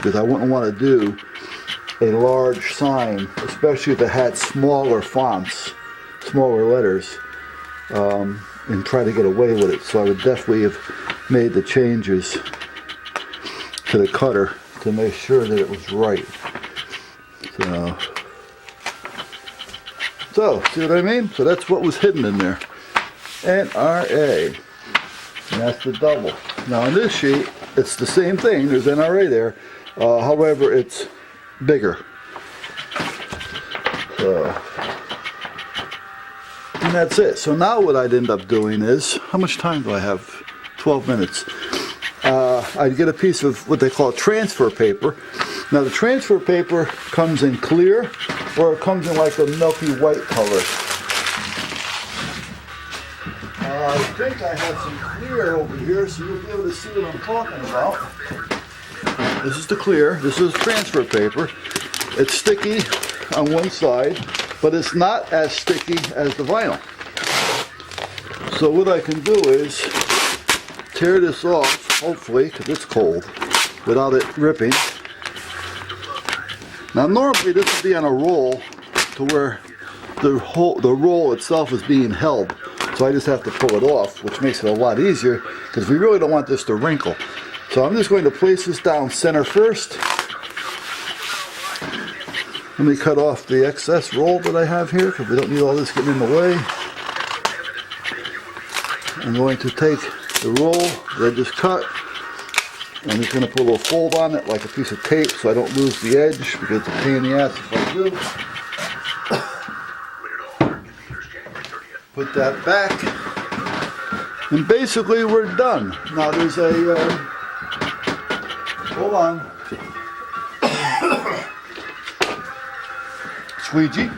because I wouldn't want to do a large sign, especially if it had smaller fonts, smaller letters, and try to get away with it. So I would definitely have made the changes to the cutter to make sure that it was right. So see what I mean? So that's what was hidden in there. NRA, and that's the double. Now on this sheet, it's the same thing. There's NRA there. However, it's bigger. And that's it. So now what I'd end up doing is, how much time do I have? 12 minutes. I'd get a piece of what they call transfer paper. Now the transfer paper comes in clear, or it comes in like a milky white color. I think I have some clear over here, so you'll be able to see what I'm talking about. This is the clear. This is transfer paper. It's sticky on one side, but it's not as sticky as the vinyl. So what I can do is tear this off, hopefully, because it's cold, without it ripping. Now normally this would be on a roll to where the roll itself is being held. So I just have to pull it off, which makes it a lot easier because we really don't want this to wrinkle. So I'm just going to place this down center first. Let me cut off the excess roll that I have here because we don't need all this getting in the way. I'm going to take the roll that I just cut. I'm just going to put a little fold on it like a piece of tape so I don't lose the edge because it's a pain in the ass if I do. Put that back, and basically we're done. Now there's a, hold on, squeegee.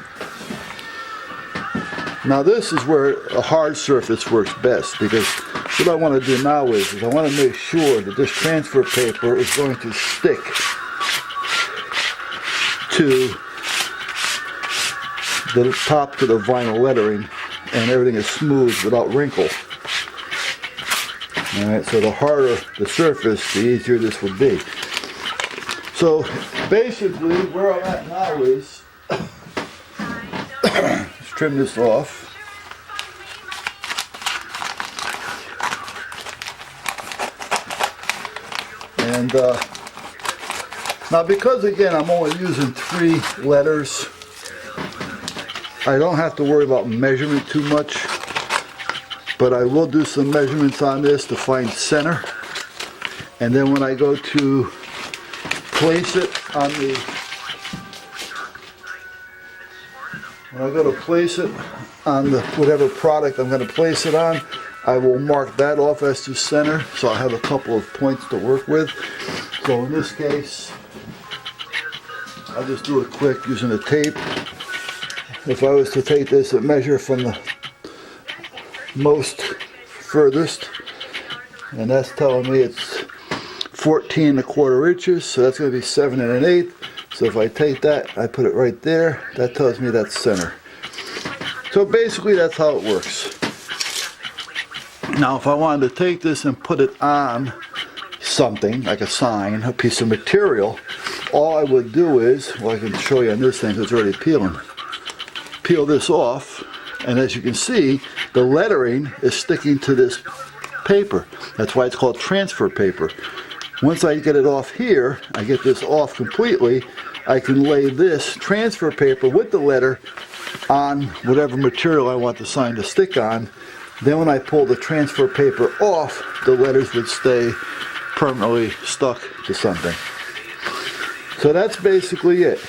Now this is where a hard surface works best, because what I want to do now is I want to make sure that this transfer paper is going to stick to the top to the vinyl lettering, and everything is smooth without wrinkle. Alright, so the harder the surface, the easier this would be. So basically where I'm at now is, let's trim this off. And now because again I'm only using 3 letters, I don't have to worry about measurement too much, but I will do some measurements on this to find center. And then when I go to place it on the, whatever product I'm going to place it on, I will mark that off as to center, so I have a couple of points to work with. So in this case, I'll just do it quick using a tape. If I was to take this and measure from the most furthest, and that's telling me it's 14¼ inches, so that's going to be 7 1/8. So if I take that, I put it right there, that tells me that's center. So basically that's how it works. Now if I wanted to take this and put it on something, like a sign, a piece of material, all I would do is, well I can show you on this thing because it's already peeling. Peel this off, and as you can see, the lettering is sticking to this paper. That's why it's called transfer paper. Once I get it off here, I get this off completely, I can lay this transfer paper with the letter on whatever material I want the sign to stick on. Then when I pull the transfer paper off, the letters would stay permanently stuck to something. So that's basically it.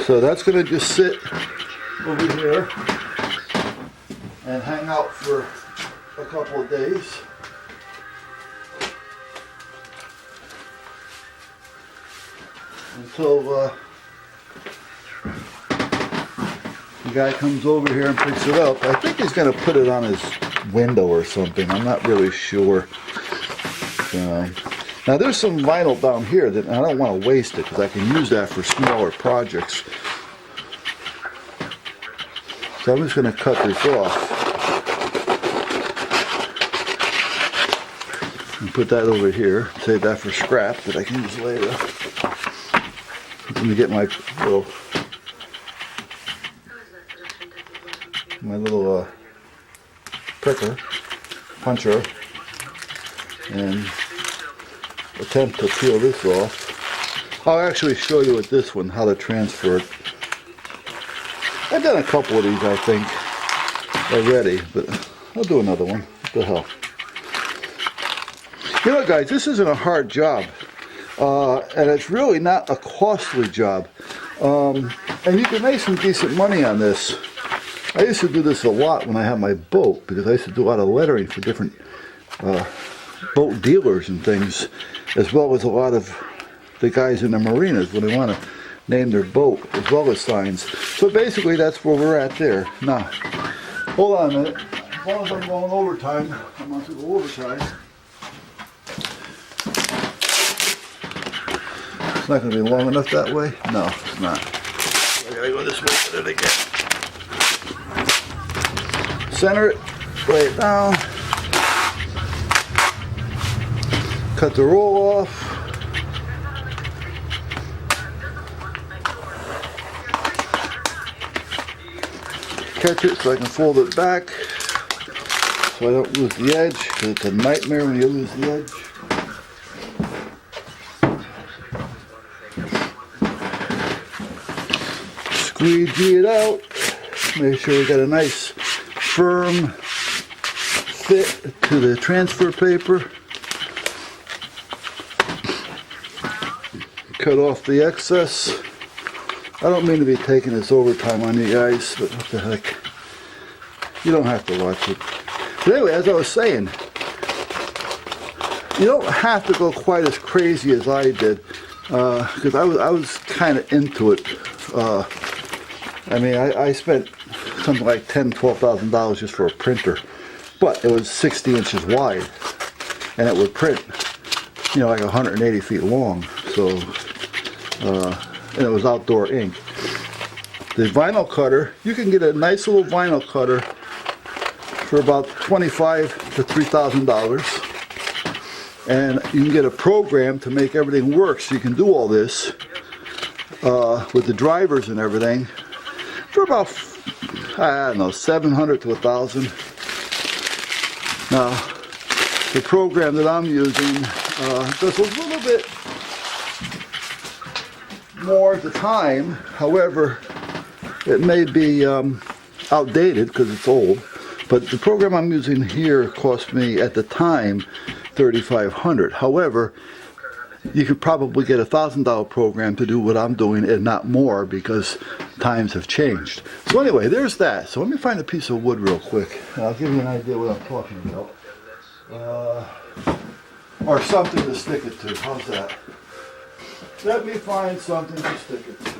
So that's going to just sit over here and hang out for a couple of days. Until the guy comes over here and picks it up. I think he's going to put it on his window or something. I'm not really sure. Now there's some vinyl down here that I don't want to waste it because I can use that for smaller projects. So I'm just going to cut this off. And put that over here. Save that for scrap that I can use later. Let me get my little pricker, puncher, and attempt to peel this off. I'll actually show you with this one how to transfer it. I've done a couple of these, I think, already, but I'll do another one. What the hell? You know, guys, this isn't a hard job, and it's really not a costly job, and you can make some decent money on this. I used to do this a lot when I had my boat, because I used to do a lot of lettering for different boat dealers and things, as well as a lot of the guys in the marinas when they want to name their boat, as well as signs. So basically that's where we're at there. Now, hold on a minute. As long as I'm going overtime, I'm going to go overtime. It's not going to be long enough that way? No, it's not. I gotta go this way with it again. Center it, lay it down. Cut the roll off. Catch it so I can fold it back so I don't lose the edge, because it's a nightmare when you lose the edge. Squeegee it out. Make sure we got a nice firm fit to the transfer paper. Cut off the excess. I don't mean to be taking this overtime on you guys, but what the heck. You don't have to watch it. But anyway, as I was saying, you don't have to go quite as crazy as I did, because I was kind of into it. I mean, I spent something like $10,000-$12,000 just for a printer, but it was 60 inches wide, and it would print, you know, like 180 feet long. So, and it was outdoor ink. The vinyl cutter, you can get a nice little vinyl cutter for about $2,500 to $3,000, and you can get a program to make everything work, so you can do all this with the drivers and everything for about, I don't know, $700 to $1,000. Now, the program that I'm using does a little bit more at the time. However, it may be outdated because it's old. But the program I'm using here cost me at the time $3,500. However, you could probably get a $1,000 program to do what I'm doing and not more, because times have changed. So anyway, there's that. So let me find a piece of wood real quick, and I'll give you an idea what I'm talking about. Or something to stick it to. How's that? Let me find something to stick it to.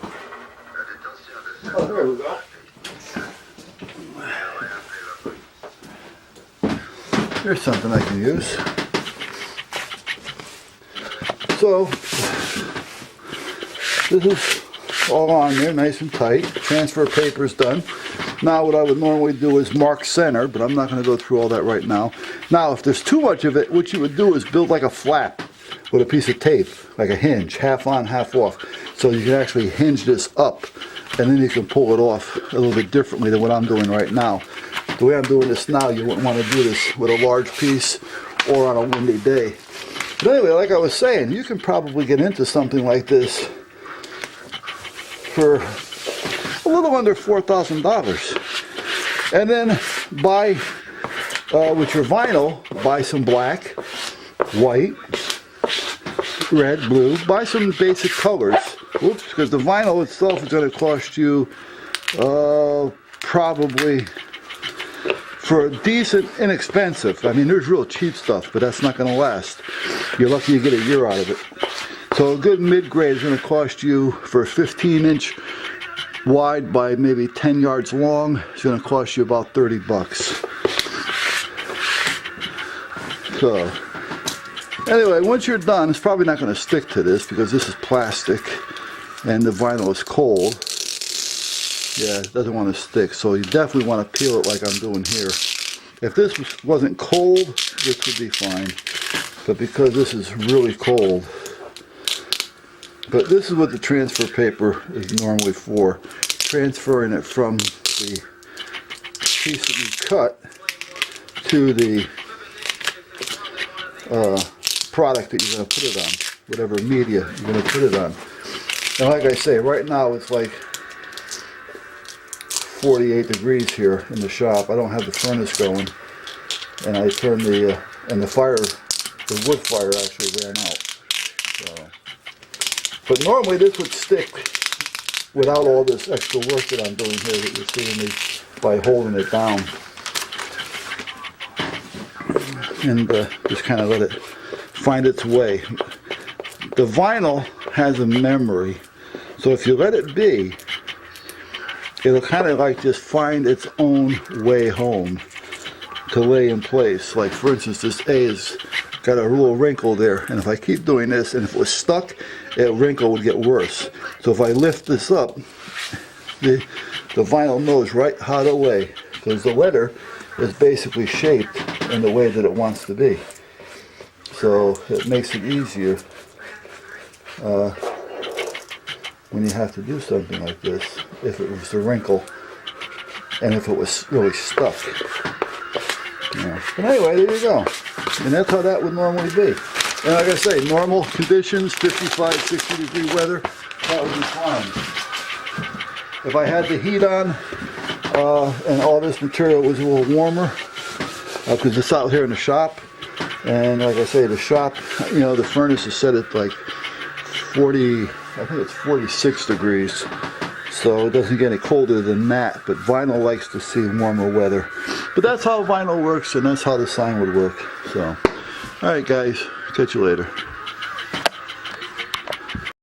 Oh, there we go. Here's something I can use. So, this is all on there, nice and tight. Transfer paper's done. Now what I would normally do is mark center, but I'm not going to go through all that right now. Now, if there's too much of it, what you would do is build like a flap with a piece of tape, like a hinge, half on, half off. So you can actually hinge this up, and then you can pull it off a little bit differently than what I'm doing right now. The way I'm doing this now, you wouldn't want to do this with a large piece or on a windy day. But anyway, like I was saying, you can probably get into something like this for a little under $4,000. And then buy, with your vinyl, buy some black, white, red, blue, buy some basic colors. Oops, because the vinyl itself is going to cost you probably, for a decent, inexpensive. I mean, there's real cheap stuff, but that's not going to last. You're lucky you get a year out of it. So a good mid-grade is going to cost you, for a 15-inch wide by maybe 10 yards long, it's going to cost you about 30 bucks. So, anyway, once you're done, it's probably not going to stick to this because this is plastic and the vinyl is cold. Yeah, it doesn't want to stick, so you definitely want to peel it like I'm doing here. If this wasn't cold, this would be fine. but because this is really cold. But this is what the transfer paper is normally for. Transferring it from the piece that you cut to the product that you're going to put it on, whatever media you're going to put it on. And like I say, right now it's like 48 degrees here in the shop. I don't have the furnace going, and I turned the fire, the wood fire actually ran out. So, but normally this would stick without all this extra work that I'm doing here that you're seeing me by holding it down. And just kind of let it find its way. The vinyl has a memory, so if you let it be, it'll kind of like just find its own way home to lay in place. Like for instance, this A has got a little wrinkle there, and if I keep doing this, and if it was stuck, that wrinkle would get worse. So if I lift this up, the vinyl knows right how to lay, because the letter is basically shaped in the way that it wants to be. So it makes it easier when you have to do something like this, if it was a wrinkle and if it was really stuck. Yeah. But anyway, there you go. And that's how that would normally be. And like I say, normal conditions, 55, 60 degree weather, that would be fine. If I had the heat on and all this material was a little warmer, because it's out here in the shop, and like I say, the shop, you know, the furnace is set at like 40, I think it's 46 degrees, so it doesn't get any colder than that, but vinyl likes to see warmer weather. But that's how vinyl works, and that's how the sign would work. So, alright guys, catch you later.